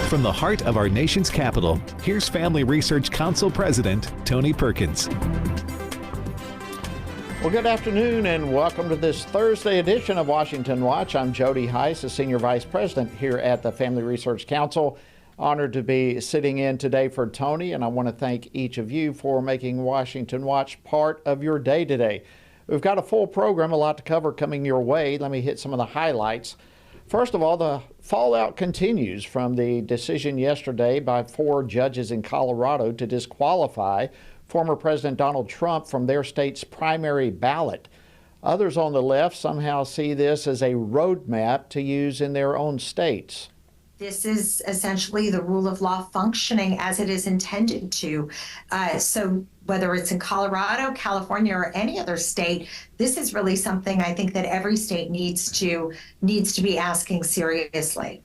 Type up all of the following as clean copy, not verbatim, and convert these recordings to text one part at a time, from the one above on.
From the heart of our nation's capital, here's Family Research Council President Tony Perkins. Well, good afternoon and welcome to this Thursday edition of Washington Watch. I'm Jody Heiss, the Senior Vice President here at the Family Research Council. Honored to be sitting in today for Tony, and I want to thank each of you for making Washington Watch part of your day today. We've got a full program, a lot to cover coming your way. Let me hit some of the highlights. First of all, the fallout continues from the decision yesterday by 4 judges in Colorado to disqualify former President Donald Trump from their state's primary ballot. Others on the left somehow see this as a roadmap to use in their own states. This is essentially the rule of law functioning as it is intended to. So whether it's in Colorado, California, or any other state, this is really something I think that every state needs to be asking seriously.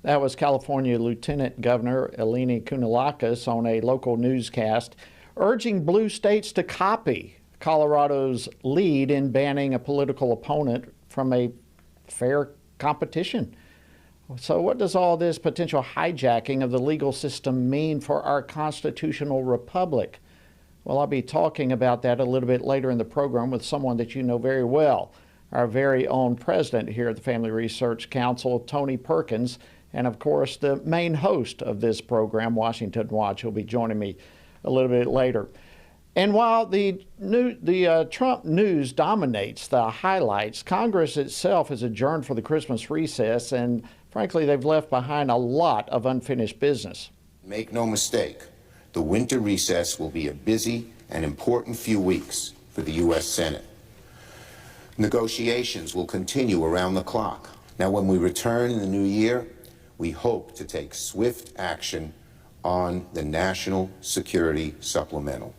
That was California Lieutenant Governor Eleni Kounalakis on a local newscast, urging blue states to copy Colorado's lead in banning a political opponent from a fair competition. So what does all this potential hijacking of the legal system mean for our constitutional republic? Well, I'll be talking about that a little bit later in the program with someone that you know very well, our very own president here at the Family Research Council, Tony Perkins, and of course the main host of this program, Washington Watch. He'll be joining me a little bit later. And while the Trump news dominates the highlights, Congress itself is adjourned for the Christmas recess, and frankly, they've left behind a lot of unfinished business. Make no mistake, the winter recess will be a busy and important few weeks for the U.S. Senate. Negotiations will continue around the clock. Now, when we return in the new year, we hope to take swift action on the National Security Supplemental.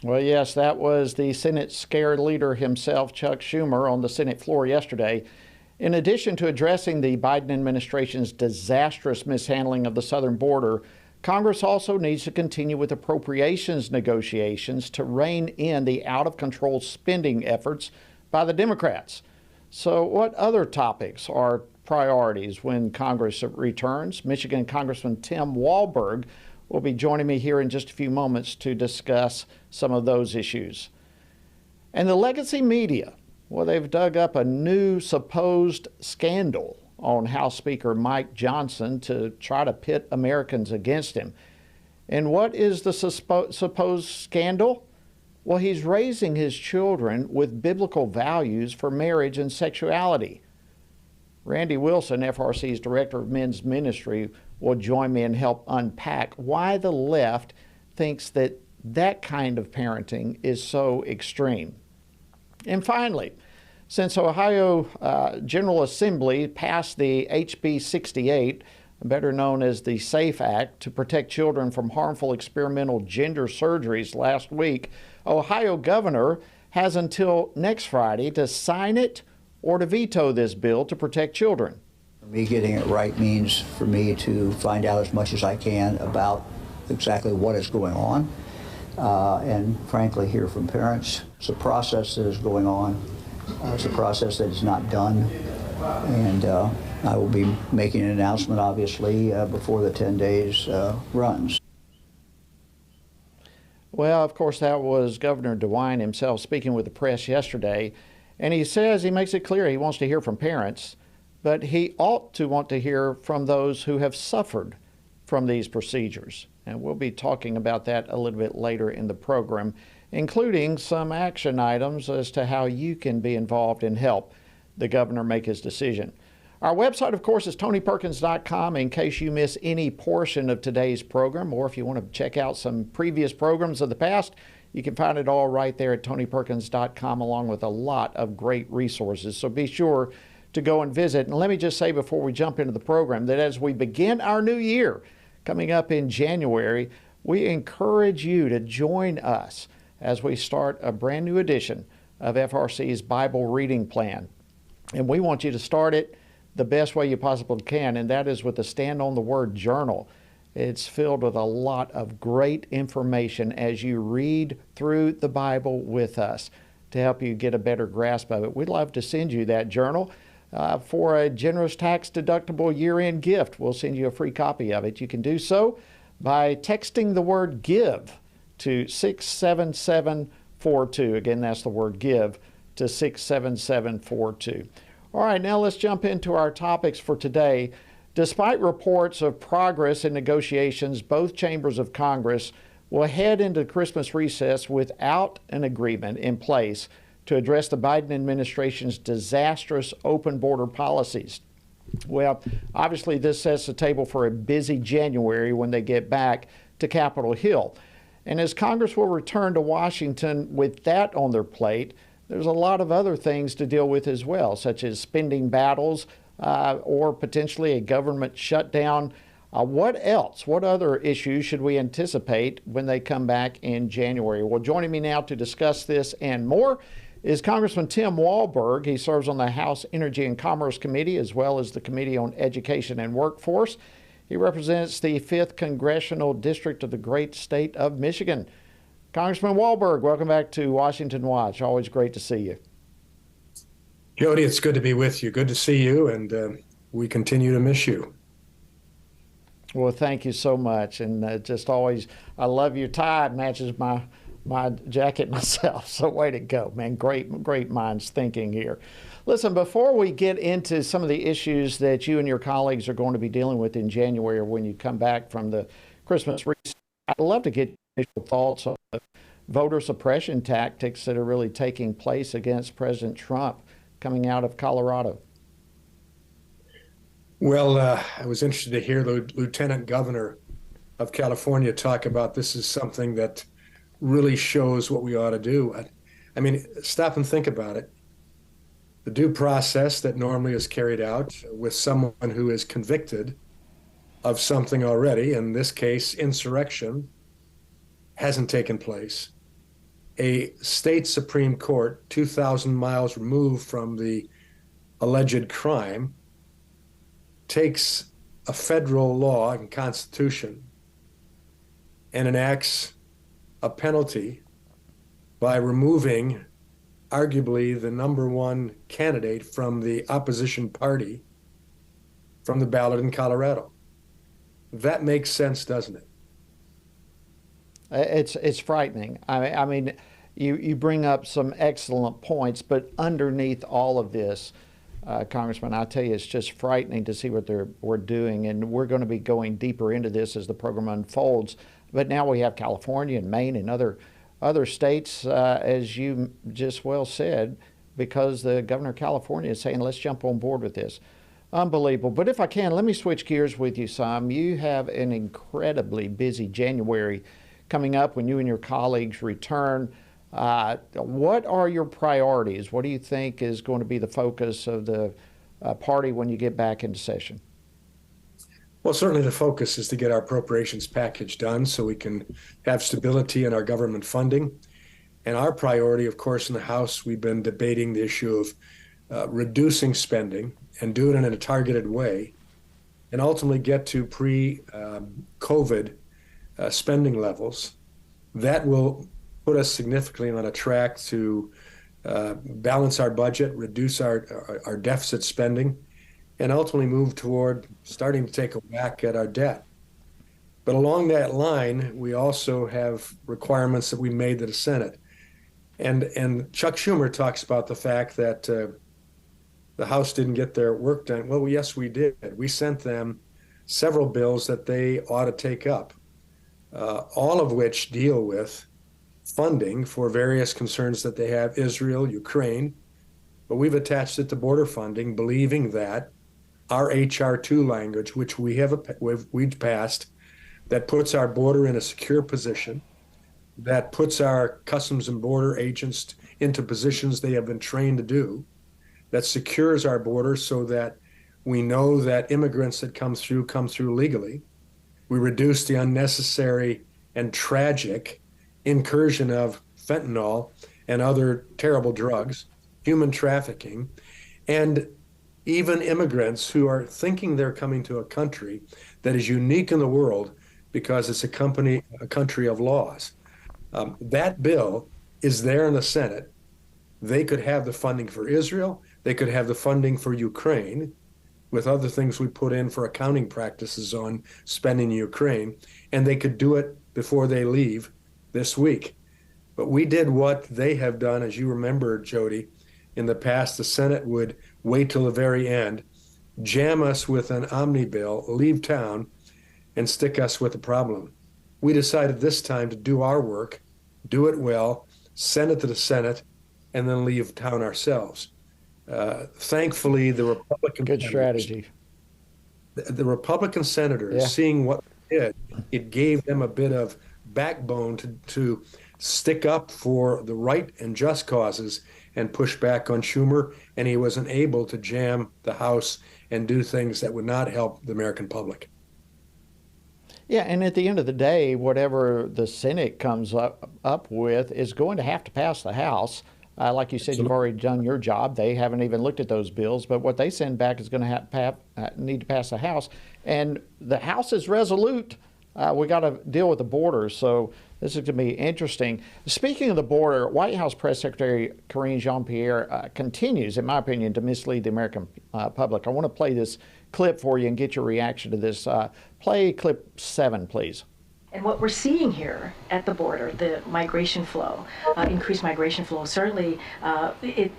Well, yes, that was the Senate scare leader himself, Chuck Schumer, on the Senate floor yesterday. In addition to addressing the Biden administration's disastrous mishandling of the southern border, Congress also needs to continue with appropriations negotiations to rein in the out-of-control spending efforts by the Democrats. So what other topics are priorities when Congress returns? Michigan Congressman Tim Walberg will be joining me here in just a few moments to discuss some of those issues. And the legacy media, well, they've dug up a new supposed scandal on House Speaker Mike Johnson to try to pit Americans against him. And what is the supposed scandal? Well, he's raising his children with biblical values for marriage and sexuality. Randy Wilson, FRC's Director of Men's Ministry, will join me and help unpack why the left thinks that that kind of parenting is so extreme. And finally, since Ohio General Assembly passed the HB 68, better known as the SAFE Act, to protect children from harmful experimental gender surgeries last week, Ohio Governor has until next Friday to sign it or to veto this bill to protect children. For me, getting it right means for me to find out as much as I can about exactly what is going on, and frankly hear from parents. It's a process that is going on. It's a process that is not done, and I will be making an announcement, obviously, before the 10 days runs. Well, of course, that was Governor DeWine himself speaking with the press yesterday. And he says, he makes it clear he wants to hear from parents, but he ought to want to hear from those who have suffered from these procedures. And we'll be talking about that a little bit later in the program, including some action items as to how you can be involved and help the governor make his decision. Our website, of course, is tonyperkins.com in case you miss any portion of today's program, or if you want to check out some previous programs of the past, you can find it all right there at tonyperkins.com, along with a lot of great resources. So be sure to go and visit. And let me just say before we jump into the program that as we begin our new year coming up in January, we encourage you to join us as we start a brand new edition of FRC's Bible reading plan. And we want you to start it the best way you possibly can, and that is with the Stand on the Word journal. It's filled with a lot of great information as you read through the Bible with us to help you get a better grasp of it. We'd love to send you that journal. for a generous tax-deductible year-end gift. We'll send you a free copy of it. You can do so by texting the word GIVE to 67742. Again, that's the word GIVE to 67742. All right, now let's jump into our topics for today. Despite reports of progress in negotiations, both chambers of Congress will head into Christmas recess without an agreement in place to address the Biden administration's disastrous open border policies. Well, obviously this sets the table for a busy January when they get back to Capitol Hill. And as Congress will return to Washington with that on their plate, there's a lot of other things to deal with as well, such as spending battles or potentially a government shutdown. What else? What other issues should we anticipate when they come back in January? Well, joining me now to discuss this and more is Congressman Tim Walberg. He serves on the House Energy and Commerce Committee as well as the Committee on Education and Workforce. He represents the 5th Congressional District of the great state of Michigan. Congressman Walberg, welcome back to Washington Watch. Always great to see you. Jody, it's good to be with you. Good to see you, and we continue to miss you. Well, thank you so much. And just always, I love your tie. It matches my jacket myself. So way to go, man. Great minds thinking here. Listen, before we get into some of the issues that you and your colleagues are going to be dealing with in January when you come back from the Christmas recess, I'd love to get initial thoughts on the voter suppression tactics that are really taking place against President Trump coming out of Colorado. Well, I was interested to hear the Lieutenant Governor of California talk about this is something that really shows what we ought to do. I mean, stop and think about it. The due process that normally is carried out with someone who is convicted of something already, in this case, insurrection, hasn't taken place. A state Supreme Court 2,000 miles removed from the alleged crime takes a federal law and constitution and enacts a penalty by removing arguably the number one candidate from the opposition party from the ballot in Colorado. That makes sense, doesn't it? It's frightening. I mean, you bring up some excellent points, but underneath all of this, Congressman, I tell you, it's just frightening to see what we're doing, and we're going to be going deeper into this as the program unfolds. But now we have California and Maine and other states, as you just well said, because the governor of California is saying, let's jump on board with this. Unbelievable. But if I can, let me switch gears with you some. You have an incredibly busy January coming up when you and your colleagues return. What are your priorities? What do you think is going to be the focus of the party when you get back into session? Well, certainly the focus is to get our appropriations package done so we can have stability in our government funding. And our priority, of course, in the House, we've been debating the issue of reducing spending and do it in a targeted way and ultimately get to pre-COVID spending levels. That will put us significantly on a track to balance our budget, reduce our deficit spending, and ultimately move toward starting to take a whack at our debt. But along that line, we also have requirements that we made to the Senate. And Chuck Schumer talks about the fact that the House didn't get their work done. Well, yes, we did. We sent them several bills that they ought to take up, all of which deal with funding for various concerns that they have, Israel, Ukraine. But we've attached it to border funding, believing that our H.R. 2 language, which we've passed, that puts our border in a secure position, that puts our customs and border agents into positions they have been trained to do, that secures our border so that we know that immigrants that come through legally. We reduce the unnecessary and tragic incursion of fentanyl and other terrible drugs, human trafficking, and even immigrants who are thinking they're coming to a country that is unique in the world because it's a country of laws. That bill is there in the Senate. They could have the funding for Israel. They could have the funding for Ukraine with other things we put in for accounting practices on spending in Ukraine, and they could do it before they leave this week. But we did what they have done, as you remember, Jody. In the past, the Senate would wait till the very end, jam us with an omni bill, leave town, and stick us with the problem. We decided this time to do our work, do it well, send it to the Senate, and then leave town ourselves. Thankfully, the Republican Good strategy. The Republican senators, Yeah. seeing what we did, it gave them a bit of backbone to stick up for the right and just causes and push back on Schumer, and he wasn't able to jam the House and do things that would not help the American public. Yeah, and at the end of the day, whatever the Senate comes up with is going to have to pass the House. Like you said, you've already done your job. They haven't even looked at those bills, but what they send back is going to need to pass the House. And the House is resolute. We got to deal with the border, so this is going to be interesting. Speaking of the border, White House Press Secretary Karine Jean-Pierre continues, in my opinion, to mislead the American public. I want to play this clip for you and get your reaction to this. Play clip 7, please. And what we're seeing here at the border, the migration flow, increased migration flow, certainly it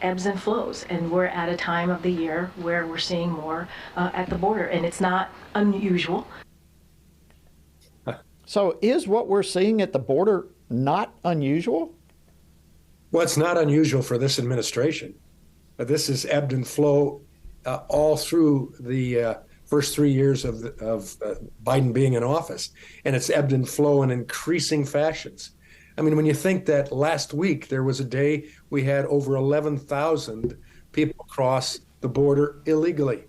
ebbs and flows. And we're at a time of the year where we're seeing more at the border, and it's not unusual. So is what we're seeing at the border not unusual? Well, it's not unusual for this administration. This is ebbed and flow all through the first 3 years of Biden being in office, and it's ebbed and flow in increasing fashions. I mean, when you think that last week there was a day we had over 11,000 people cross the border illegally,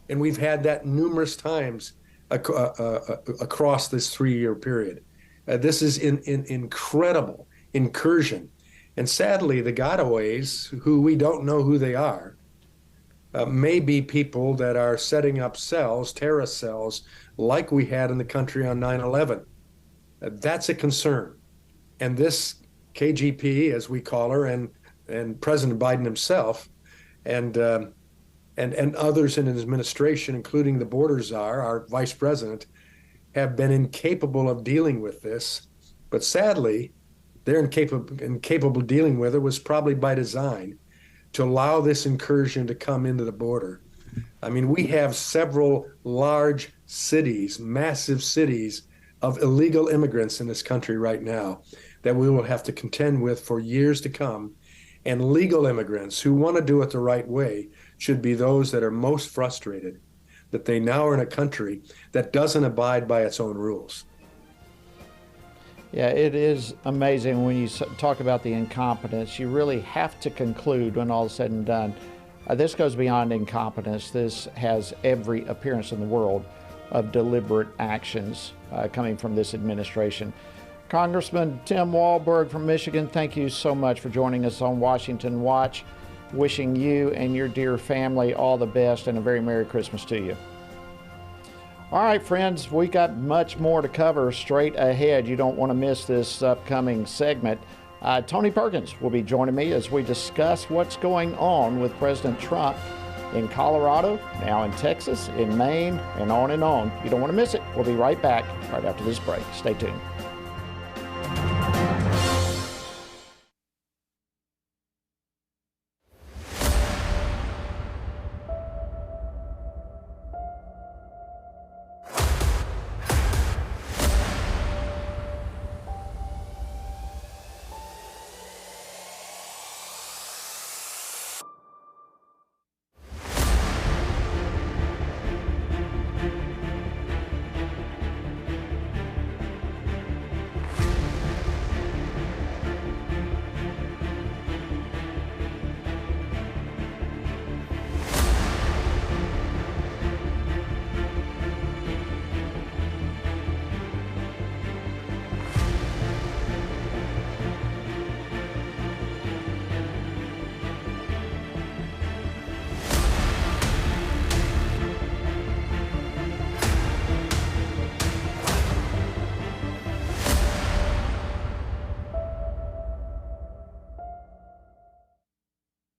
and we've had that numerous times across this 3-year period. This is an incredible incursion, and sadly, the gotaways, who we don't know who they are, may be people that are setting up cells, terrorist cells, like we had in the country on 9/11. That's a concern. And this KGP, as we call her, and President Biden himself, and others in his administration, including the border czar, our vice president, have been incapable of dealing with this. But sadly, they're incapable of dealing with it was probably by design, to allow this incursion to come into the border. I mean, we have several large cities, massive cities of illegal immigrants in this country right now that we will have to contend with for years to come. And legal immigrants who want to do it the right way should be those that are most frustrated that they now are in a country that doesn't abide by its own rules. Yeah, it is amazing when you talk about the incompetence. You really have to conclude when all is said and done. This goes beyond incompetence. This has every appearance in the world of deliberate actions coming from this administration. Congressman Tim Walberg from Michigan, thank you so much for joining us on Washington Watch. Wishing you and your dear family all the best and a very Merry Christmas to you. All right, friends, we got much more to cover straight ahead. You don't want to miss this upcoming segment. Tony Perkins will be joining me as we discuss what's going on with President Trump in Colorado, now in Texas, in Maine, and on and on. You don't want to miss it. We'll be right back right after this break. Stay tuned.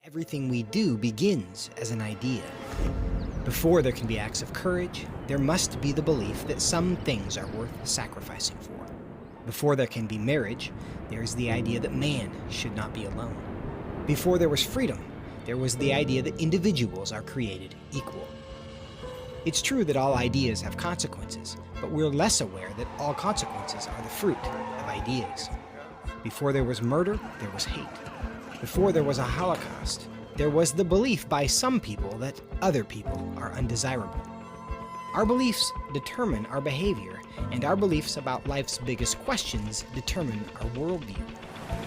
Everything we do begins as an idea. Before there can be acts of courage, there must be the belief that some things are worth sacrificing for. Before there can be marriage, there is the idea that man should not be alone. Before there was freedom, there was the idea that individuals are created equal. It's true that all ideas have consequences, but we're less aware that all consequences are the fruit of ideas. Before there was murder, there was hate. Before there was a Holocaust, there was the belief by some people that other people are undesirable. Our beliefs determine our behavior, and our beliefs about life's biggest questions determine our worldview.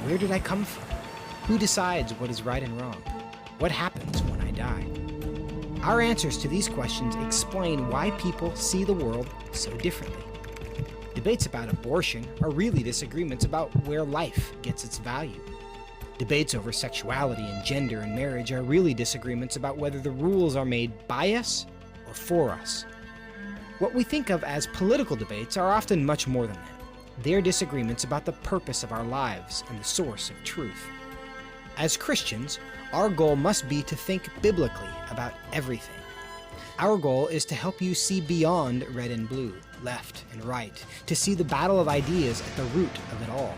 Where did I come from? Who decides what is right and wrong? What happens when I die? Our answers to these questions explain why people see the world so differently. Debates about abortion are really disagreements about where life gets its value. Debates over sexuality and gender and marriage are really disagreements about whether the rules are made by us or for us. What we think of as political debates are often much more than that. They're disagreements about the purpose of our lives and the source of truth. As Christians, our goal must be to think biblically about everything. Our goal is to help you see beyond red and blue, left and right, to see the battle of ideas at the root of it all.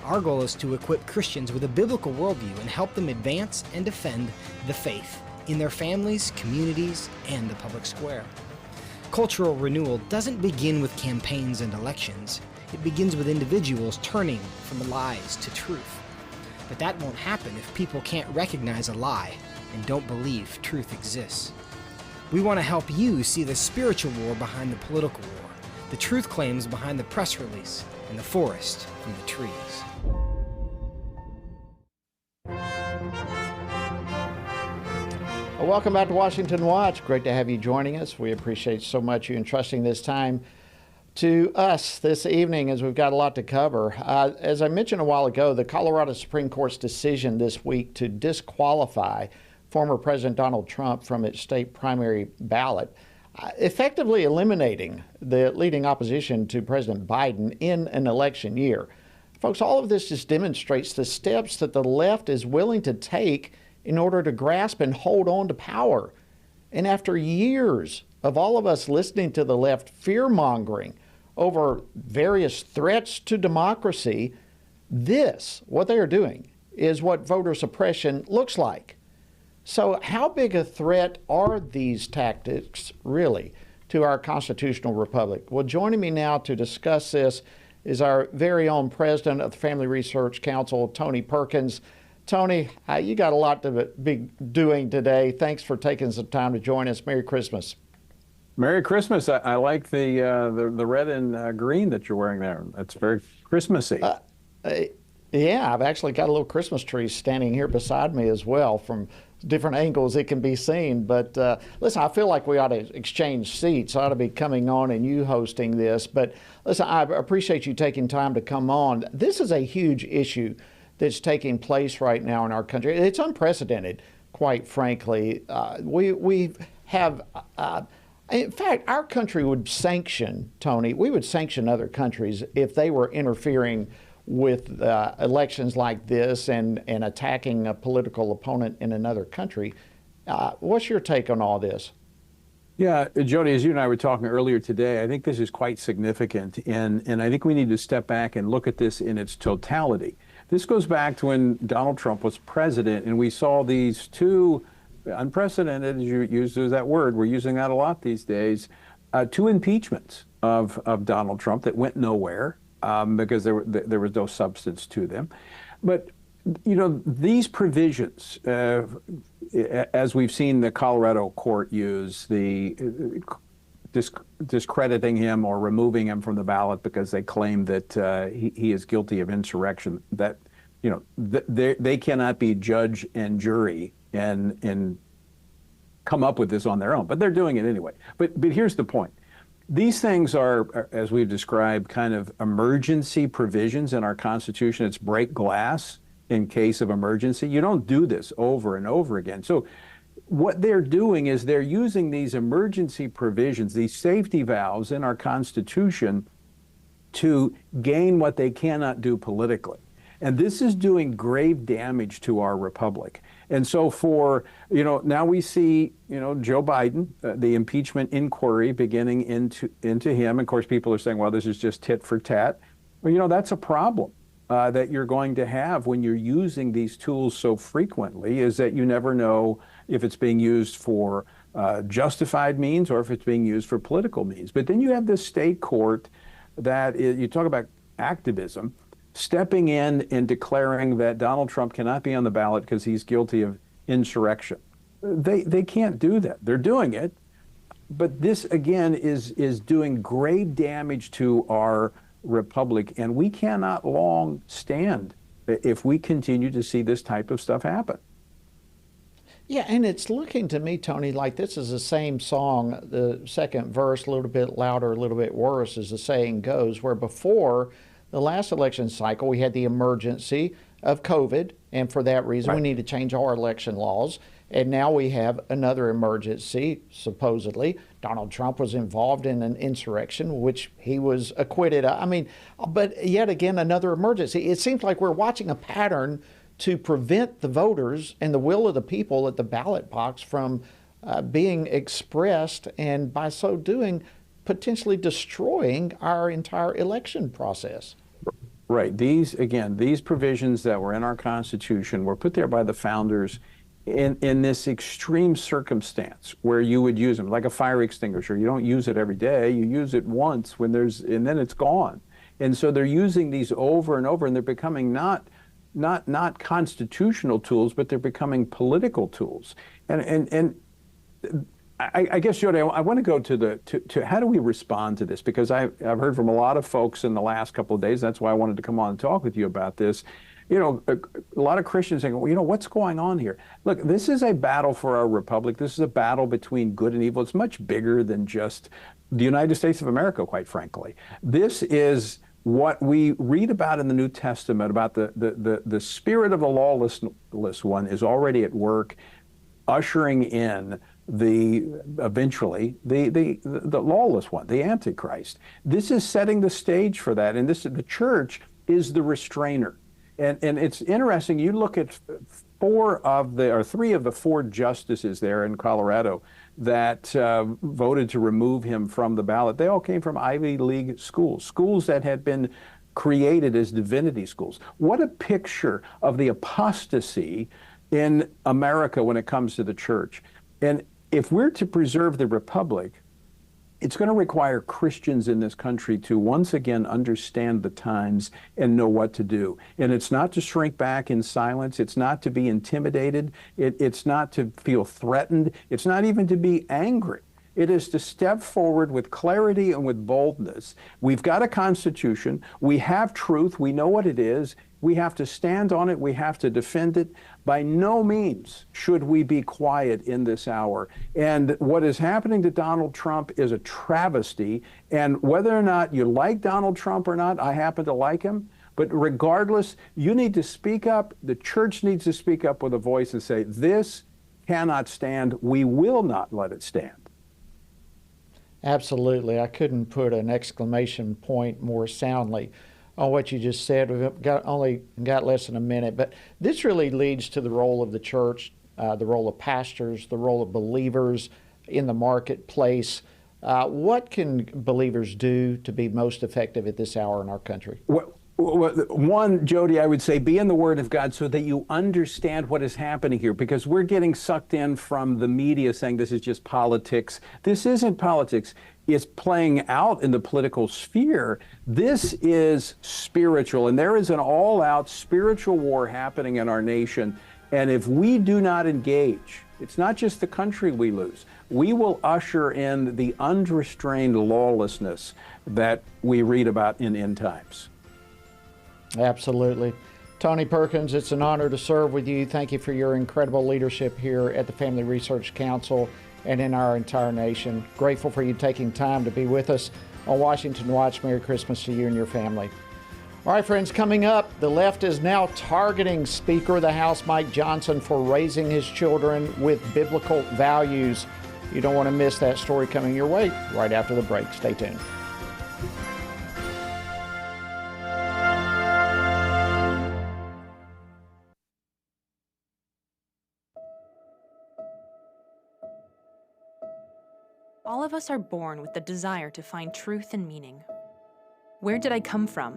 Our goal is to equip Christians with a biblical worldview and help them advance and defend the faith in their families, communities, and the public square. Cultural renewal doesn't begin with campaigns and elections. It begins with individuals turning from lies to truth. But that won't happen if people can't recognize a lie and don't believe truth exists. We want to help you see the spiritual war behind the political war, the truth claims behind the press release, and the forest from the trees. Well, welcome back to Washington Watch. Great to have you joining us. We appreciate so much you entrusting this time to us this evening, as we've got a lot to cover. As I mentioned a while ago, the Colorado Supreme Court's decision this week to disqualify former President Donald Trump from its state primary ballot, effectively eliminating the leading opposition to President Biden in an election year. Folks, all of this just demonstrates the steps that the left is willing to take in order to grasp and hold on to power. And after years of all of us listening to the left fear-mongering over various threats to democracy, this, what they are doing, is what voter suppression looks like. So how big a threat are these tactics really to our constitutional republic? Well, joining me now to discuss this is our very own president of the Family Research Council, Tony Perkins. Tony, you got a lot to be doing today. Thanks for taking some time to join us. Merry Christmas. Merry Christmas. I like the red and green that you're wearing there. That's very Christmassy. Yeah, I've actually got a little Christmas tree standing here beside me as well. From different angles it can be seen. But listen, I feel like we ought to exchange seats. I ought to be coming on and you hosting this. But listen, I appreciate you taking time to come on. This is a huge issue that's taking place right now in our country. It's unprecedented, quite frankly. We have, in fact, our country would sanction, Tony, we would sanction other countries if they were interfering with elections like this and attacking a political opponent in another country. What's your take on all this? Yeah, Jody, as you and I were talking earlier today, I think this is quite significant. And I think we need to step back and look at this in its totality. This goes back to when Donald Trump was president, and we saw these two unprecedented, as you used that word, we're using that a lot these days, two impeachments of Donald Trump that went nowhere because there was no substance to them. But, you know, these provisions, as we've seen the Colorado court use, the discrediting him or removing him from the ballot because they claim that he is guilty of insurrection, that, you know, they cannot be judge and jury and come up with this on their own, but they're doing it anyway. But here's the point. These things are, as we've described, kind of emergency provisions in our Constitution. It's break glass in case of emergency. You don't do this over and over again. So what they're doing is they're using these emergency provisions, these safety valves in our Constitution to gain what they cannot do politically. And this is doing grave damage to our republic. And so now we see, Joe Biden, the impeachment inquiry beginning into him. Of course, people are saying, well, this is just tit for tat. Well, that's a problem that you're going to have when you're using these tools so frequently, is that you never know if it's being used for justified means or if it's being used for political means. But then you have this state court you talk about activism, stepping in and declaring that Donald Trump cannot be on the ballot because he's guilty of insurrection. They can't do that. They're doing it. But this, again, is doing grave damage to our republic, and we cannot long stand if we continue to see this type of stuff happen. Yeah, and it's looking to me, Tony, like this is the same song. The second verse, a little bit louder, a little bit worse, as the saying goes, where before the last election cycle, we had the emergency of COVID, and for that reason, we need to change our election laws. And now we have another emergency, supposedly. Donald Trump was involved in an insurrection, which he was acquitted of. I mean, but yet again, another emergency. It seems like we're watching a pattern to prevent the voters and the will of the people at the ballot box from being expressed, and by so doing, potentially destroying our entire election process. Right. These provisions that were in our Constitution were put there by the founders in this extreme circumstance where you would use them like a fire extinguisher. You don't use it every day. You use it once and then it's gone. And so they're using these over and over, and they're becoming not constitutional tools, but they're becoming political tools. And I guess, Jody, I want to go to how do we respond to this? Because I've heard from a lot of folks in the last couple of days. That's why I wanted to come on and talk with you about this. A lot of Christians saying, well, what's going on here? Look, this is a battle for our republic. This is a battle between good and evil. It's much bigger than just the United States of America, quite frankly. This is what we read about in the New Testament about the spirit of the lawless one is already at work, ushering in eventually the lawless one, the Antichrist. This is setting the stage for that, and the church is the restrainer. And it's interesting, you look at three of the four justices there in Colorado that voted to remove him from the ballot. They all came from Ivy League schools that had been created as divinity schools. What a picture of the apostasy in America when it comes to the church. And if we're to preserve the republic, it's going to require Christians in this country to once again understand the times and know what to do. And it's not to shrink back in silence. It's not to be intimidated. It's not to feel threatened. It's not even to be angry. It is to step forward with clarity and with boldness. We've got a Constitution. We have truth. We know what it is. We have to stand on it. We have to defend it. By no means should we be quiet in this hour. And what is happening to Donald Trump is a travesty. And whether or not you like Donald Trump or not, I happen to like him. But regardless, you need to speak up. The church needs to speak up with a voice and say, this cannot stand. We will not let it stand. Absolutely. I couldn't put an exclamation point more soundly on what you just said. We've only got less than a minute, but this really leads to the role of the church, the role of pastors, the role of believers in the marketplace. What can believers do to be most effective at this hour in our country? Well, one, Jody, I would say be in the Word of God so that you understand what is happening here, because we're getting sucked in from the media saying this is just politics. This isn't politics. It's playing out in the political sphere. This is spiritual, and there is an all-out spiritual war happening in our nation. And if we do not engage, it's not just the country we lose. We will usher in the unrestrained lawlessness that we read about in end times. Absolutely. Tony Perkins, it's an honor to serve with you. Thank you for your incredible leadership here at the Family Research Council and in our entire nation. Grateful for you taking time to be with us on Washington Watch. Merry Christmas to you and your family. All right, friends, coming up, the left is now targeting Speaker of the House Mike Johnson for raising his children with biblical values. You don't want to miss that story coming your way right after the break. Stay tuned. All of us are born with the desire to find truth and meaning. Where did I come from?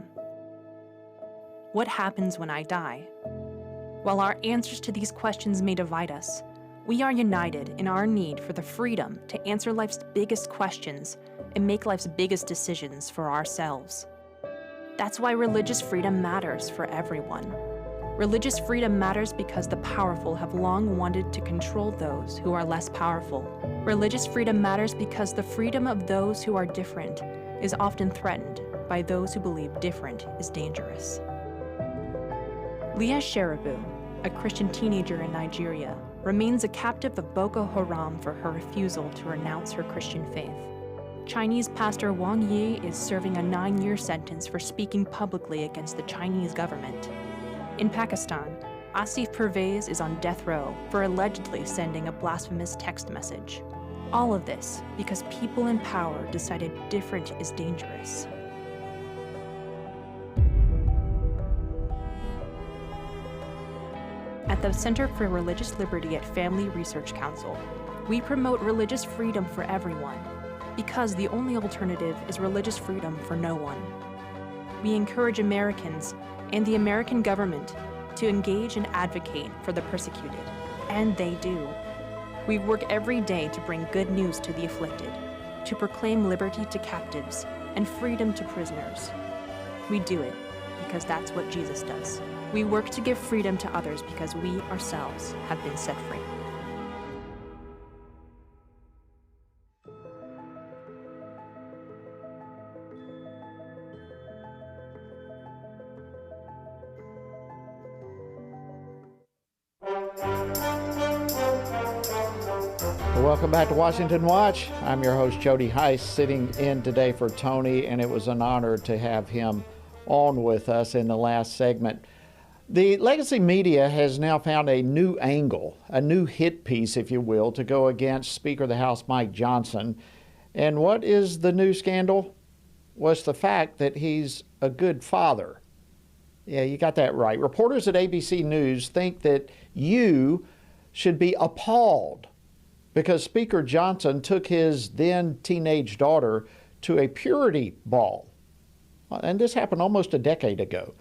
What happens when I die? While our answers to these questions may divide us, we are united in our need for the freedom to answer life's biggest questions and make life's biggest decisions for ourselves. That's why religious freedom matters for everyone. Religious freedom matters because the powerful have long wanted to control those who are less powerful. Religious freedom matters because the freedom of those who are different is often threatened by those who believe different is dangerous. Leah Sheribu, a Christian teenager in Nigeria, remains a captive of Boko Haram for her refusal to renounce her Christian faith. Chinese pastor Wang Yi is serving a 9-year sentence for speaking publicly against the Chinese government. In Pakistan, Asif Pervez is on death row for allegedly sending a blasphemous text message. All of this because people in power decided different is dangerous. At the Center for Religious Liberty at Family Research Council, we promote religious freedom for everyone because the only alternative is religious freedom for no one. We encourage Americans and the American government to engage and advocate for the persecuted, and they do. We work every day to bring good news to the afflicted, to proclaim liberty to captives and freedom to prisoners. We do it because that's what Jesus does. We work to give freedom to others because we ourselves have been set free. Welcome back to Washington Watch. I'm your host, Jody Heiss, sitting in today for Tony, and it was an honor to have him on with us in the last segment. The legacy media has now found a new angle, a new hit piece, if you will, to go against Speaker of the House Mike Johnson. And what is the new scandal? Was the fact that he's a good father. Yeah, you got that right. Reporters at ABC News think that you should be appalled because Speaker Johnson took his then teenage daughter to a purity ball. And this happened almost a decade ago.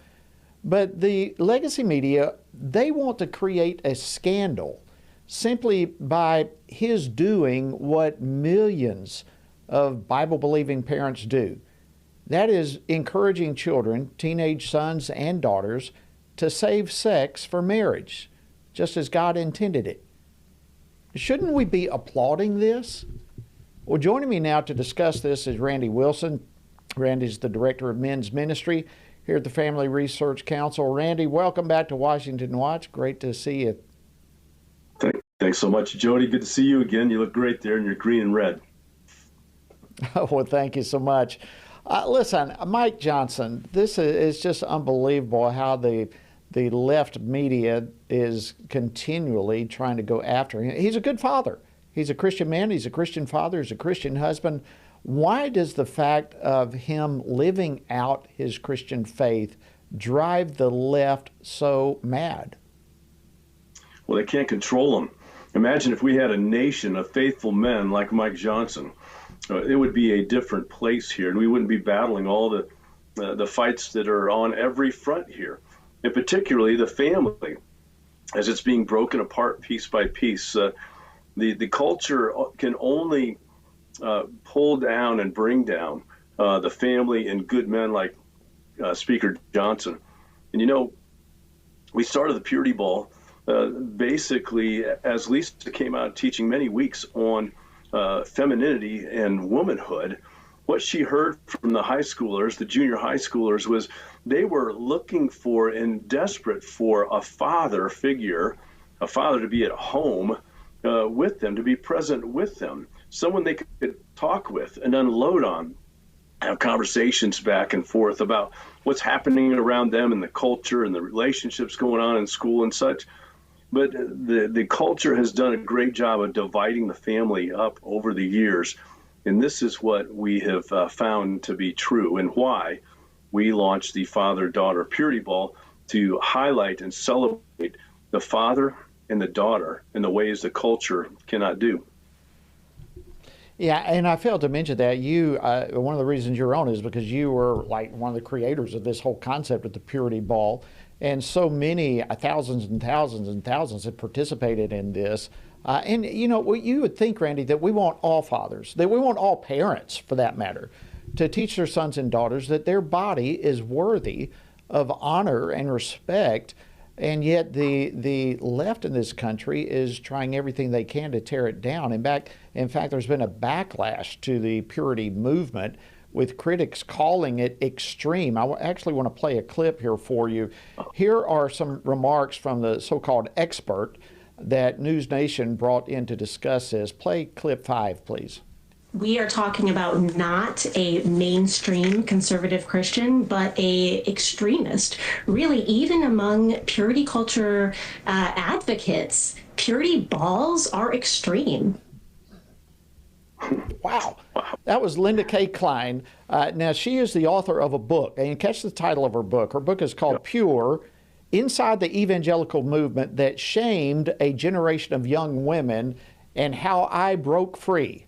But the legacy media, they want to create a scandal simply by his doing what millions of Bible-believing parents do. That is encouraging children, teenage sons and daughters, to save sex for marriage, just as God intended it. Shouldn't we be applauding this? Well, joining me now to discuss this is Randy Wilson. Randy's the Director of Men's Ministry here at the Family Research Council. Randy, welcome back to Washington Watch. Great to see you. Thanks so much, Jody. Good to see you again. You look great there in your green and red. Well, thank you so much. Listen, Mike Johnson, this is just unbelievable how the left media is continually trying to go after him. He's a good father. He's a Christian man. He's a Christian father. He's a Christian husband. Why does the fact of him living out his Christian faith drive the left so mad? Well, they can't control him. Imagine if we had a nation of faithful men like Mike Johnson. It would be a different place here, and we wouldn't be battling all the fights that are on every front here, and particularly the family, as it's being broken apart piece by piece. The culture can only pull down and bring down the family and good men like Speaker Johnson. And you know, we started the Purity Ball basically as Lisa came out teaching many weeks on femininity and womanhood. What she heard from the high schoolers, the junior high schoolers, was they were looking for and desperate for a father figure, a father to be at home with them, to be present with them, someone they could talk with and unload on, have conversations back and forth about what's happening around them and the culture and the relationships going on in school and such. But the culture has done a great job of dividing the family up over the years. And this is what we have found to be true, and why we launched the Father-Daughter Purity Ball to highlight and celebrate the father and the daughter in the ways the culture cannot do. Yeah, and I failed to mention that you, one of the reasons you're on is because you were like one of the creators of this whole concept of the purity ball. And so many, thousands and thousands and thousands have participated in this. And you know, you would think, Randy, that we want all fathers, that we want all parents, for that matter, to teach their sons and daughters that their body is worthy of honor and respect. And yet the left in this country is trying everything they can to tear it down. In fact, there's been a backlash to the purity movement, with critics calling it extreme. I actually want to play a clip here for you. Here are some remarks from the so-called expert that News Nation brought in to discuss this. Play clip 5, please. We are talking about not a mainstream conservative Christian, but a extremist. Really, even among purity culture advocates, purity balls are extreme. Wow. That was Linda K. Klein. Now, she is the author of a book, and catch the title of her book. Her book is called Pure: Inside the Evangelical Movement That Shamed a Generation of Young Women and How I Broke Free.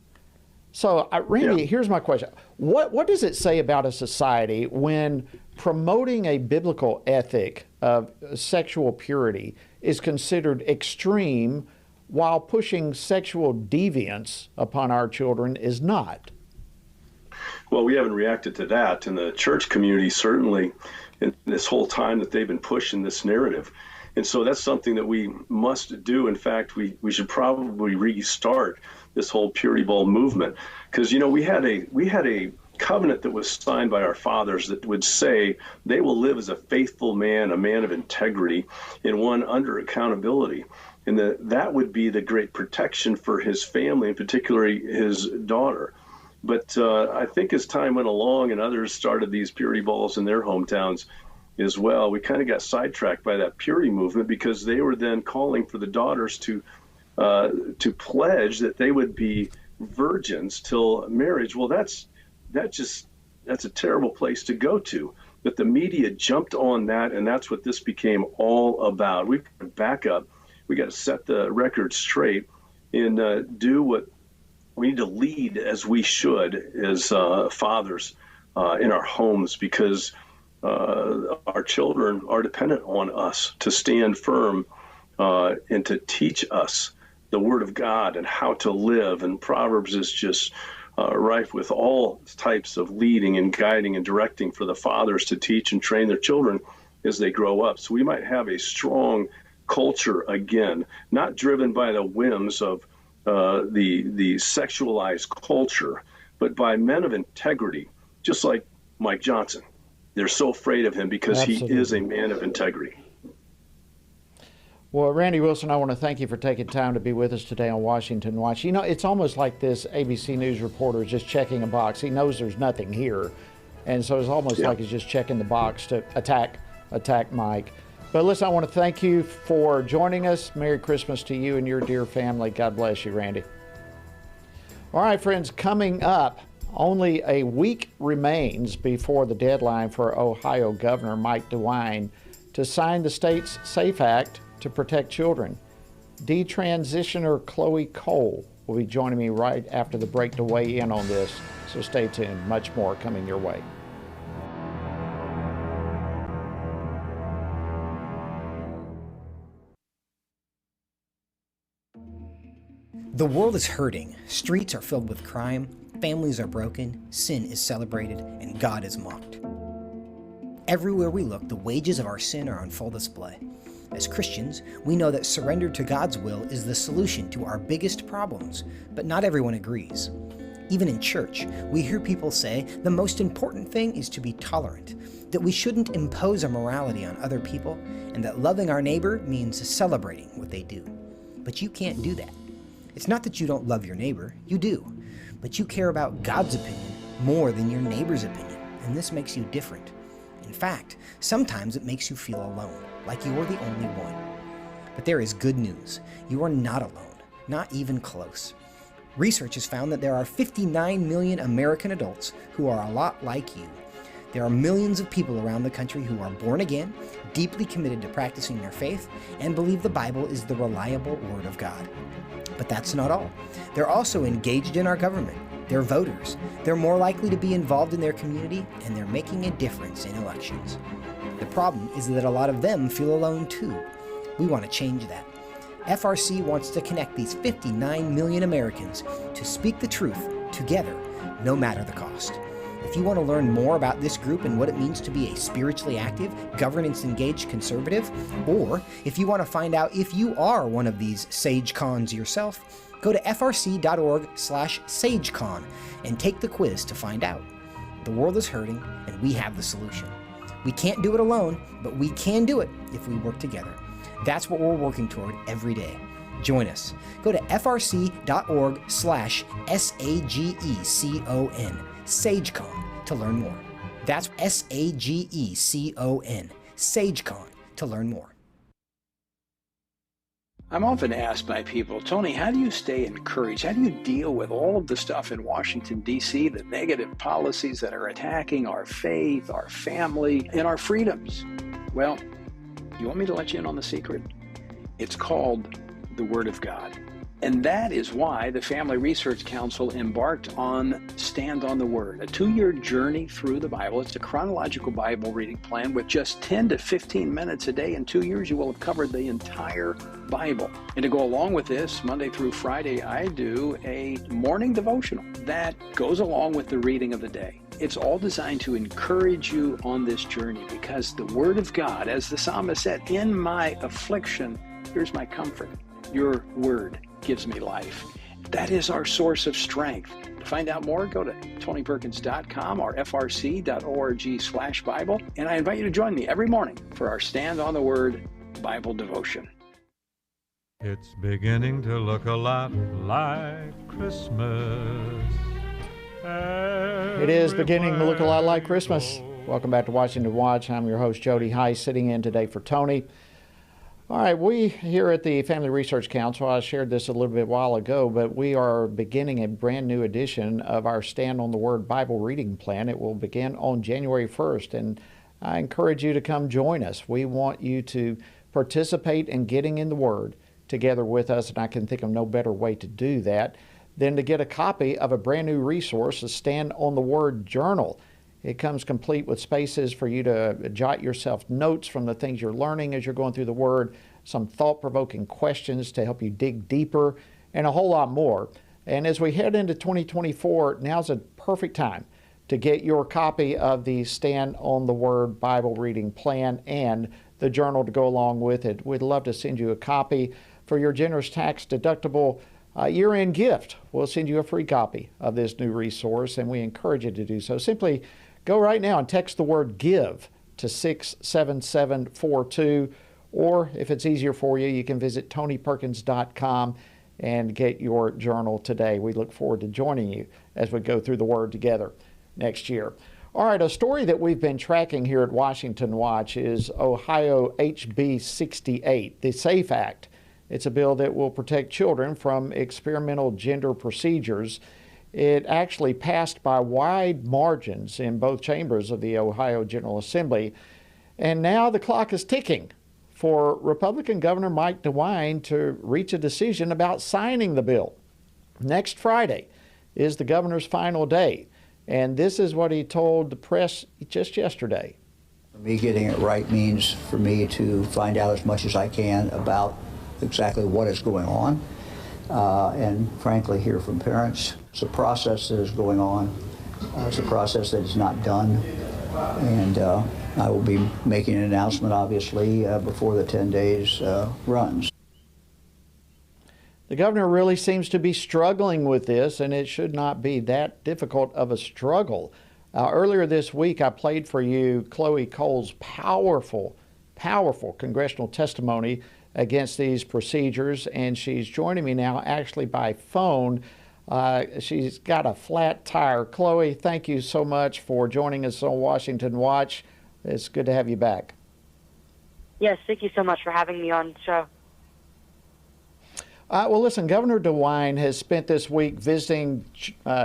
So, Randy, here's my question. What does it say about a society when promoting a biblical ethic of sexual purity is considered extreme, while pushing sexual deviance upon our children is not? Well, we haven't reacted to that, and the church community certainly, in this whole time that they've been pushing this narrative. And so that's something that we must do. In fact, we should probably restart this whole purity ball movement, because, you know, we had a covenant that was signed by our fathers that would say they will live as a faithful man, a man of integrity, and one under accountability. And that would be the great protection for his family, and particularly his daughter. But I think as time went along and others started these purity balls in their hometowns as well, we kind of got sidetracked by that purity movement, because they were then calling for the daughters to pledge that they would be virgins till marriage. Well, that's a terrible place to go to. But the media jumped on that, and that's what this became all about. We've got to back up. We got to set the record straight and do what we need to lead as we should as fathers in our homes, because our children are dependent on us to stand firm and to teach us the Word of God and how to live. And Proverbs is just rife with all types of leading and guiding and directing for the fathers to teach and train their children as they grow up. So we might have a strong culture again, not driven by the whims of the sexualized culture, but by men of integrity, just like Mike Johnson. They're so afraid of him because he is a man of integrity. Well, Randy Wilson, I want to thank you for taking time to be with us today on Washington Watch. You know, it's almost like this ABC News reporter is just checking a box. He knows there's nothing here. And so it's almost like he's just checking the box to attack Mike. But listen, I want to thank you for joining us. Merry Christmas to you and your dear family. God bless you, Randy. All right, friends, coming up, only a week remains before the deadline for Ohio Governor Mike DeWine to sign the state's SAFE Act to protect children. Detransitioner Chloe Cole will be joining me right after the break to weigh in on this. So stay tuned. Much more coming your way. The world is hurting, streets are filled with crime, families are broken, sin is celebrated, and God is mocked. Everywhere we look, the wages of our sin are on full display. As Christians, we know that surrender to God's will is the solution to our biggest problems, but not everyone agrees. Even in church, we hear people say the most important thing is to be tolerant, that we shouldn't impose our morality on other people, and that loving our neighbor means celebrating what they do. But you can't do that. It's not that you don't love your neighbor, you do, but you care about God's opinion more than your neighbor's opinion, and this makes you different. In fact, sometimes it makes you feel alone, like you're the only one. But there is good news. You are not alone, not even close. Research has found that there are 59 million American adults who are a lot like you. There are millions of people around the country who are born again, deeply committed to practicing their faith, and believe the Bible is the reliable Word of God. But that's not all. They're also engaged in our government. They're voters. They're more likely to be involved in their community, and they're making a difference in elections. The problem is that a lot of them feel alone too. We want to change that. FRC wants to connect these 59 million Americans to speak the truth together, no matter the cost. If you want to learn more about this group and what it means to be a spiritually active, governance-engaged conservative, or if you want to find out if you are one of these SageCons yourself, go to frc.org/SageCon and take the quiz to find out. The world is hurting, and we have the solution. We can't do it alone, but we can do it if we work together. That's what we're working toward every day. Join us. Go to frc.org/SAGECON, SageCon, to learn more. That's SAGECON, SageCon, to learn more. I'm often asked by people, Tony, how do you stay encouraged? How do you deal with all of the stuff in Washington, D.C., the negative policies that are attacking our faith, our family, and our freedoms? Well, you want me to let you in on the secret? It's called the Word of God. And that is why the Family Research Council embarked on Stand on the Word, a 2-year journey through the Bible. It's a chronological Bible reading plan with just 10 to 15 minutes a day. In 2 years, you will have covered the entire Bible. And to go along with this, Monday through Friday, I do a morning devotional that goes along with the reading of the day. It's all designed to encourage you on this journey because the Word of God, as the psalmist said, in my affliction, here's my comfort. Your Word gives me life. That is our source of strength. To find out more, go to tonyperkins.com or frc.org/Bible. And I invite you to join me every morning for our Stand on the Word Bible devotion. It's beginning to look a lot like Christmas. It is beginning to look a lot like Christmas. Welcome back to Washington Watch. I'm your host, Jody Heiss, sitting in today for Tony. All right, we here at the Family Research Council, I shared this a little bit while ago, but we are beginning a brand new edition of our Stand on the Word Bible reading plan. It will begin on January 1st, and I encourage you to come join us. We want you to participate in getting in the Word together with us, and I can think of no better way to do that than to get a copy of a brand new resource, a Stand on the Word journal. It comes complete with spaces for you to jot yourself notes from the things you're learning as you're going through the Word, some thought-provoking questions to help you dig deeper, and a whole lot more. And as we head into 2024, now's a perfect time to get your copy of the Stand on the Word Bible reading plan and the journal to go along with it. We'd love to send you a copy for your generous tax-deductible year-end gift. We'll send you a free copy of this new resource, and we encourage you to do so. Simply go right now and text the word GIVE to 67742, or if it's easier for you, you can visit tonyperkins.com and get your journal today. We look forward to joining you as we go through the Word together next year. All right, a story that we've been tracking here at Washington Watch is Ohio HB 68, the SAFE Act. It's a bill that will protect children from experimental gender procedures. It actually passed by wide margins in both chambers of the Ohio General Assembly. And now the clock is ticking for Republican Governor Mike DeWine to reach a decision about signing the bill. Next Friday is the governor's final day. And this is what he told the press just yesterday. For me, getting it right means for me to find out as much as I can about exactly what is going on. And frankly, hear from parents. It's a process that is going on. It's a process that is not done. And I will be making an announcement, obviously, before the 10 days runs. The governor really seems to be struggling with this, and it should not be that difficult of a struggle. Earlier this week, I played for you Chloe Cole's powerful congressional testimony against these procedures, and she's joining me now actually by phone. She's got a flat tire. Chloe, thank you so much for joining us on Washington Watch. It's good to have you back. Yes, thank you so much for having me on the show. Well, listen, Governor DeWine has spent this week visiting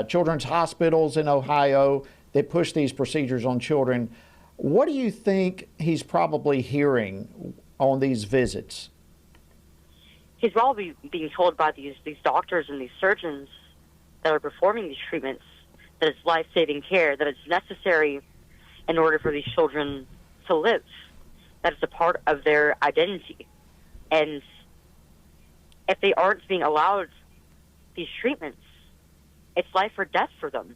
children's hospitals in Ohio, that push these procedures on children. What do you think he's probably hearing on these visits? He's probably being told by these doctors and these surgeons that are performing these treatments that it's life-saving care, that it's necessary in order for these children to live, that it's a part of their identity. And if they aren't being allowed these treatments, it's life or death for them.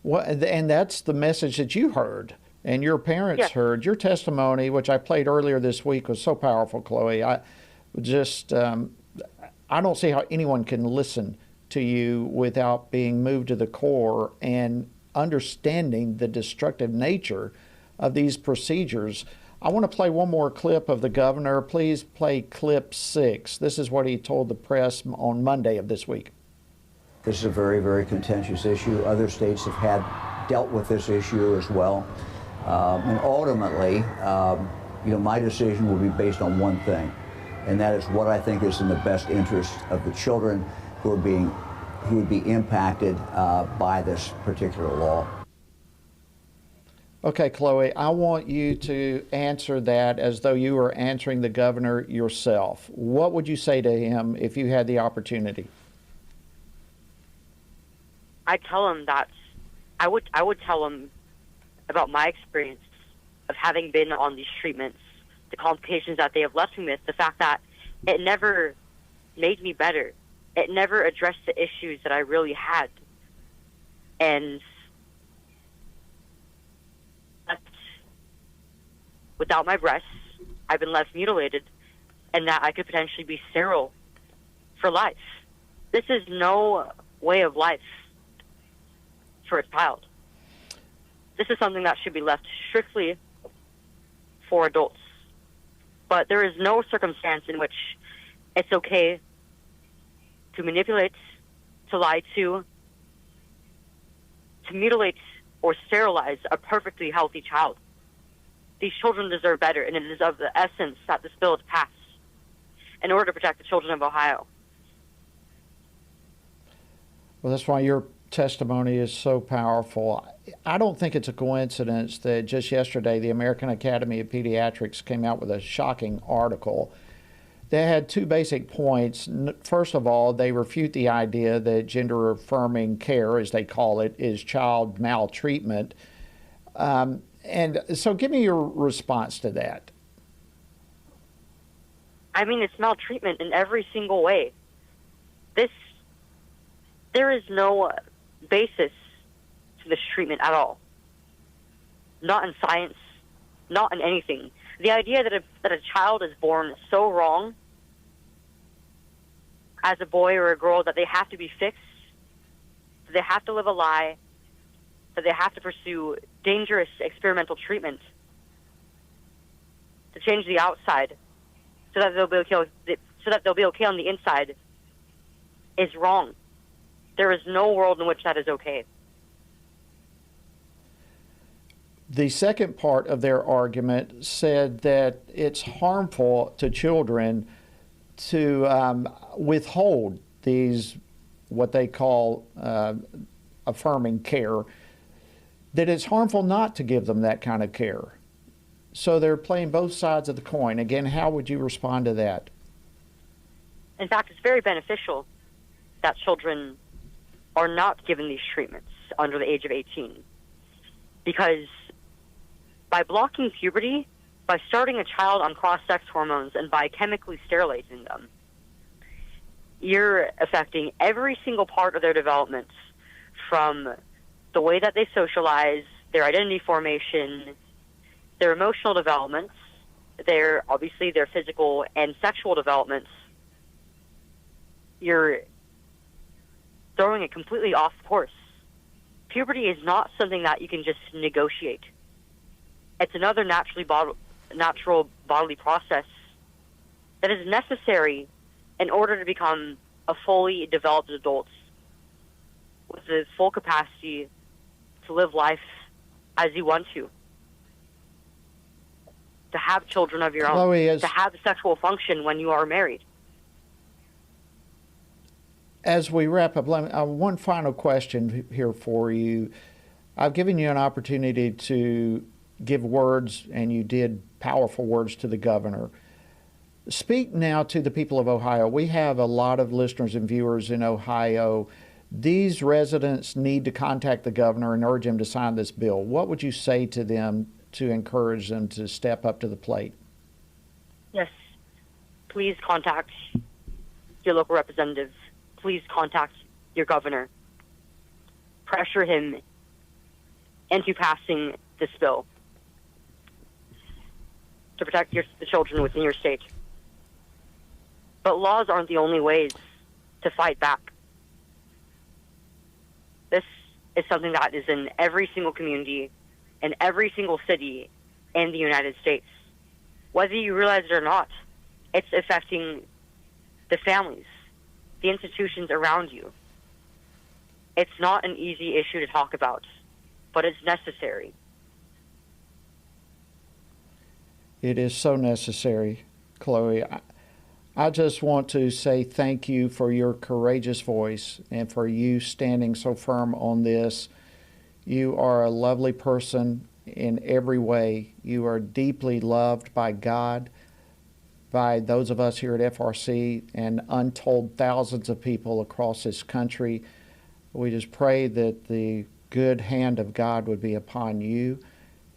Well, and that's the message that you heard and your parents heard. Your testimony, which I played earlier this week, was so powerful, Chloe. I don't see how anyone can listen to you without being moved to the core and understanding the destructive nature of these procedures. I want to play one more clip of the governor. Please play clip 6. This is what he told the press on Monday of this week. This is a very, very contentious issue. Other states have dealt with this issue as well. And ultimately, my decision will be based on one thing, and that is what I think is in the best interest of the children who would be impacted by this particular law. Okay, Chloe, I want you to answer that as though you were answering the governor yourself. What would you say to him if you had the opportunity? I tell him that I would tell him about my experience of having been on these treatments, the complications that they have left me with, the fact that it never made me better. It never addressed the issues that I really had. And without my breasts, I've been left mutilated, and that I could potentially be sterile for life. This is no way of life for a child. This is something that should be left strictly for adults. But there is no circumstance in which it's okay to manipulate, to lie to mutilate or sterilize a perfectly healthy child. These children deserve better, and it is of the essence that this bill is passed in order to protect the children of Ohio. Well, that's why your testimony is so powerful. I don't think it's a coincidence that just yesterday the American Academy of Pediatrics came out with a shocking article. They had two basic points. First of all, they refute the idea that gender-affirming care, as they call it, is child maltreatment. And so give me your response to that. I mean, it's maltreatment in every single way. There is no basis to this treatment at all. Not in science, not in anything. The idea that a child is born so wrong as a boy or a girl that they have to be fixed, that they have to live a lie, that they have to pursue dangerous experimental treatment to change the outside so that they'll be okay on the inside is wrong. There is no world in which that is okay. The second part of their argument said that it's harmful to children to withhold these, what they call affirming care, that it's harmful not to give them that kind of care. So they're playing both sides of the coin. Again, how would you respond to that? In fact, it's very beneficial that children are not given these treatments under the age of 18. Because by blocking puberty, by starting a child on cross-sex hormones, and by chemically sterilizing them, you're affecting every single part of their development, from the way that they socialize, their identity formation, their emotional developments, their physical and sexual developments. You're throwing it completely off course. Puberty is not something that you can just negotiate. It's another natural bodily process that is necessary in order to become a fully developed adult with the full capacity to live life as you want to have children of your own, to have sexual function when you are married. As we wrap up, one final question here for you. I've given you an opportunity to give words, and you did powerful words to the governor. Speak now to the people of Ohio. We have a lot of listeners and viewers in Ohio. These residents need to contact the governor and urge him to sign this bill. What would you say to them to encourage them to step up to the plate? Yes, please contact your local representative. Please contact your governor. Pressure him into passing this bill to protect the children within your state. But laws aren't the only ways to fight back. This is something that is in every single community and every single city in the United States. Whether you realize it or not, it's affecting the families, the institutions around you. It's not an easy issue to talk about, but it's necessary. It is so necessary, Chloe. I just want to say thank you for your courageous voice and for you standing so firm on this. You are a lovely person in every way. You are deeply loved by God, by those of us here at FRC, and untold thousands of people across this country. We just pray that the good hand of God would be upon you,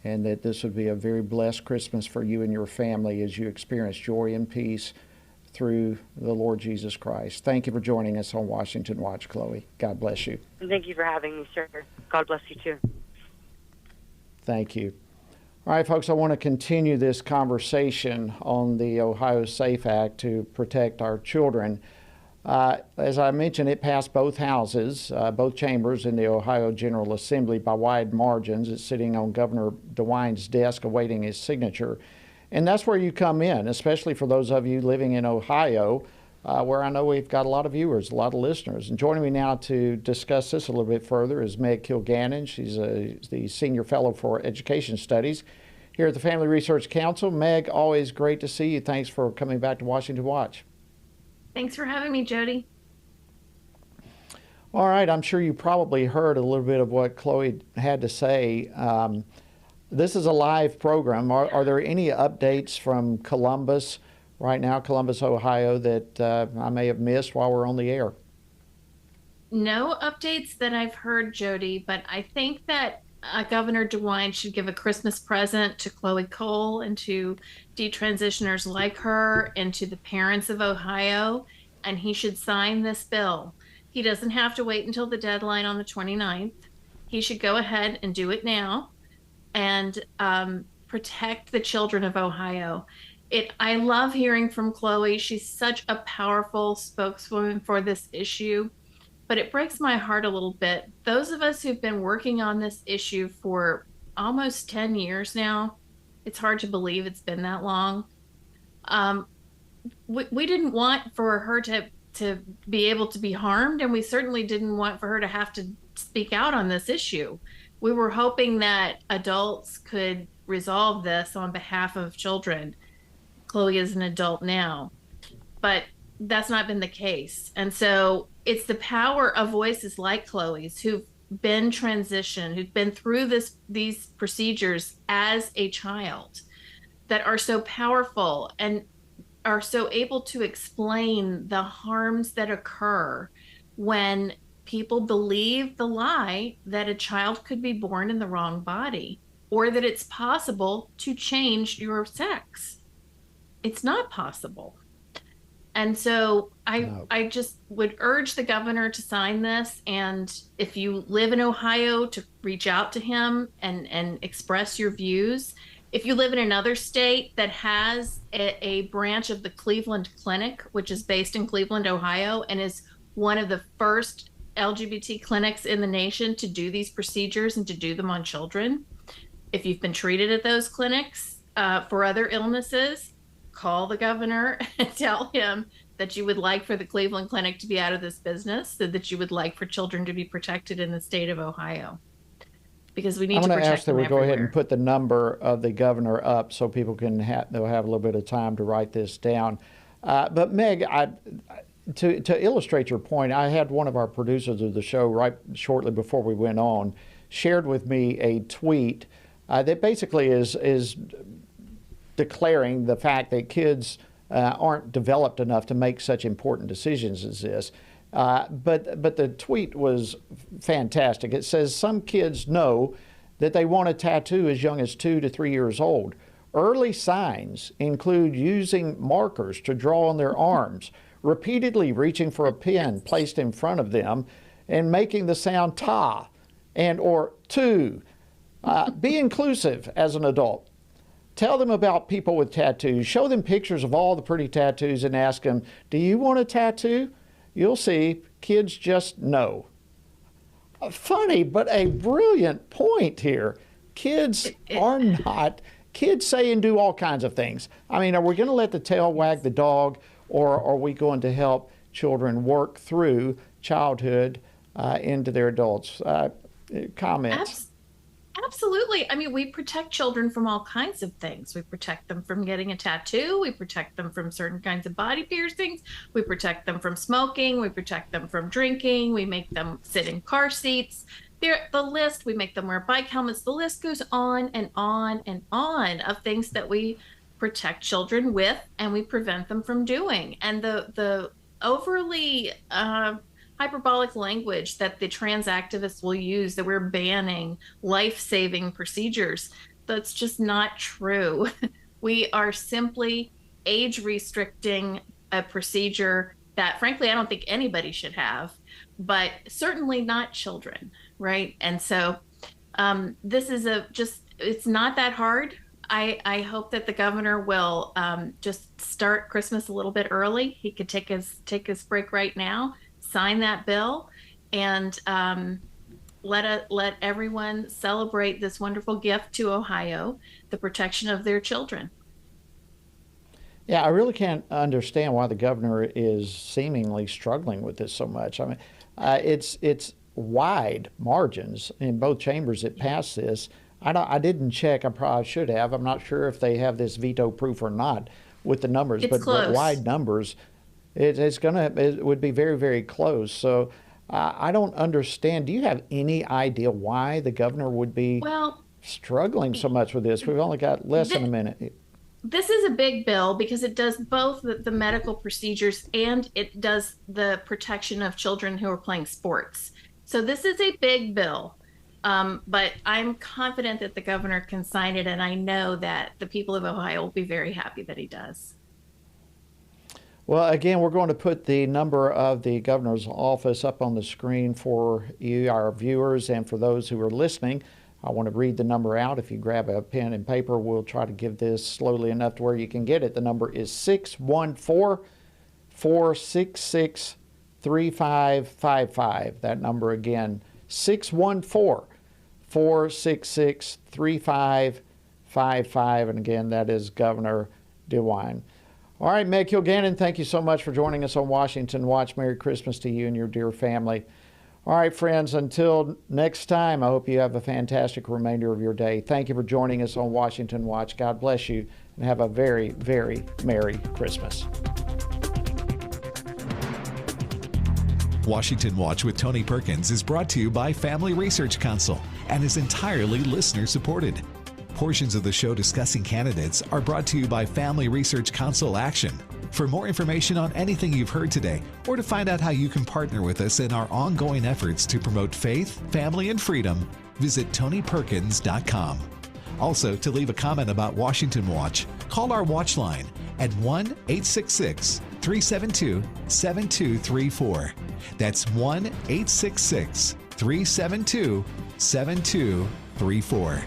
and that this would be a very blessed Christmas for you and your family as you experience joy and peace through the Lord Jesus Christ. Thank you for joining us on Washington Watch, Chloe. God bless you. Thank you for having me, sir. God bless you, too. Thank you. All right, folks, I want to continue this conversation on the Ohio SAFE Act to protect our children. As I mentioned, it passed both houses, both chambers in the Ohio General Assembly by wide margins. It's sitting on Governor DeWine's desk awaiting his signature. And that's where you come in, especially for those of you living in Ohio, where I know we've got a lot of viewers, a lot of listeners. And joining me now to discuss this a little bit further is Meg Kilgannon. She's the Senior Fellow for Education Studies here at the Family Research Council. Meg, always great to see you. Thanks for coming back to Washington Watch. Thanks for having me, Jody. All right, I'm sure you probably heard a little bit of what Chloe had to say. This is a live program. Are there any updates from Columbus right now, Columbus, Ohio, that I may have missed while we're on the air? No updates that I've heard, Jody, but I think that Governor DeWine should give a Christmas present to Chloe Cole and to detransitioners like her and to the parents of Ohio, and he should sign this bill. He doesn't have to wait until the deadline on the 29th. He should go ahead and do it now and protect the children of Ohio. I love hearing from Chloe. She's such a powerful spokeswoman for this issue, but it breaks my heart a little bit. Those of us who've been working on this issue for almost 10 years now, it's hard to believe it's been that long. We didn't want for her to be able to be harmed, and we certainly didn't want for her to have to speak out on this issue. We were hoping that adults could resolve this on behalf of children. Chloe is an adult now, but that's not been the case. And so it's the power of voices like Chloe's who've been transitioned, who've been through these procedures as a child, that are so powerful and are so able to explain the harms that occur when people believe the lie that a child could be born in the wrong body, or that it's possible to change your sex. It's not possible. And so I just would urge the governor to sign this. And if you live in Ohio, to reach out to him and express your views. If you live in another state that has a branch of the Cleveland Clinic, which is based in Cleveland, Ohio, and is one of the first LGBT clinics in the nation to do these procedures and to do them on children. If you've been treated at those clinics for other illnesses, call the governor and tell him that you would like for the Cleveland Clinic to be out of this business, so that you would like for children to be protected in the state of Ohio. Because we need to protect them everywhere. I'm going to ask that we go ahead and put the number of the governor up so people can they'll have a little bit of time to write this down. But Meg, to illustrate your point, I had one of our producers of the show right shortly before we went on shared with me a tweet that basically is declaring the fact that kids aren't developed enough to make such important decisions as this. But the tweet was fantastic. It says some kids know that they want a tattoo as young as 2 to 3 years old. Early signs include using markers to draw on their arms, repeatedly reaching for a pen placed in front of them, and making the sound ta and or tu. Be inclusive as an adult. Tell them about people with tattoos. Show them pictures of all the pretty tattoos and ask them, do you want a tattoo? You'll see, kids just know. Funny, but a brilliant point here. Kids are not, kids say and do all kinds of things. I mean, are we going to let the tail wag the dog, or are we going to help children work through childhood into their adults? Comments? Absolutely. I mean, we protect children from all kinds of things. We protect them from getting a tattoo. We protect them from certain kinds of body piercings. We protect them from smoking. We protect them from drinking. We make them sit in car seats. The list, we make them wear bike helmets. The list goes on and on and on of things that we protect children with and we prevent them from doing. And the overly hyperbolic language that the trans activists will use, that we're banning life-saving procedures, that's just not true. We are simply age restricting a procedure that frankly I don't think anybody should have, but certainly not children, right? And so this is it's not that hard. I hope that the governor will just start Christmas a little bit early. He could take his break right now, sign that bill, and let everyone celebrate this wonderful gift to Ohio, the protection of their children. Yeah, I really can't understand why the governor is seemingly struggling with this so much. I mean, it's wide margins in both chambers that passed this. I didn't check. I probably should have. I'm not sure if they have this veto proof or not with the numbers, but wide numbers. It would be very, very close. So I don't understand. Do you have any idea why the governor would be struggling so much with this? We've only got less than a minute. This is a big bill because it does both the medical procedures and it does the protection of children who are playing sports. So this is a big bill, but I'm confident that the governor can sign it, and I know that the people of Ohio will be very happy that he does. Well, again, we're going to put the number of the governor's office up on the screen for you, our viewers, and for those who are listening. I want to read the number out. If you grab a pen and paper, we'll try to give this slowly enough to where you can get it. The number is 614-466-3555. That number again, 614-466-3555. And again, that is Governor DeWine. All right, Meg Kilgannon, thank you so much for joining us on Washington Watch. Merry Christmas to you and your dear family. All right, friends, until next time, I hope you have a fantastic remainder of your day. Thank you for joining us on Washington Watch. God bless you, and have a very, very Merry Christmas. Washington Watch with Tony Perkins is brought to you by Family Research Council and is entirely listener-supported. Portions of the show discussing candidates are brought to you by Family Research Council Action. For more information on anything you've heard today, or to find out how you can partner with us in our ongoing efforts to promote faith, family, and freedom, visit TonyPerkins.com. Also, to leave a comment about Washington Watch, call our watch line at 1-866-372-7234. That's 1-866-372-7234.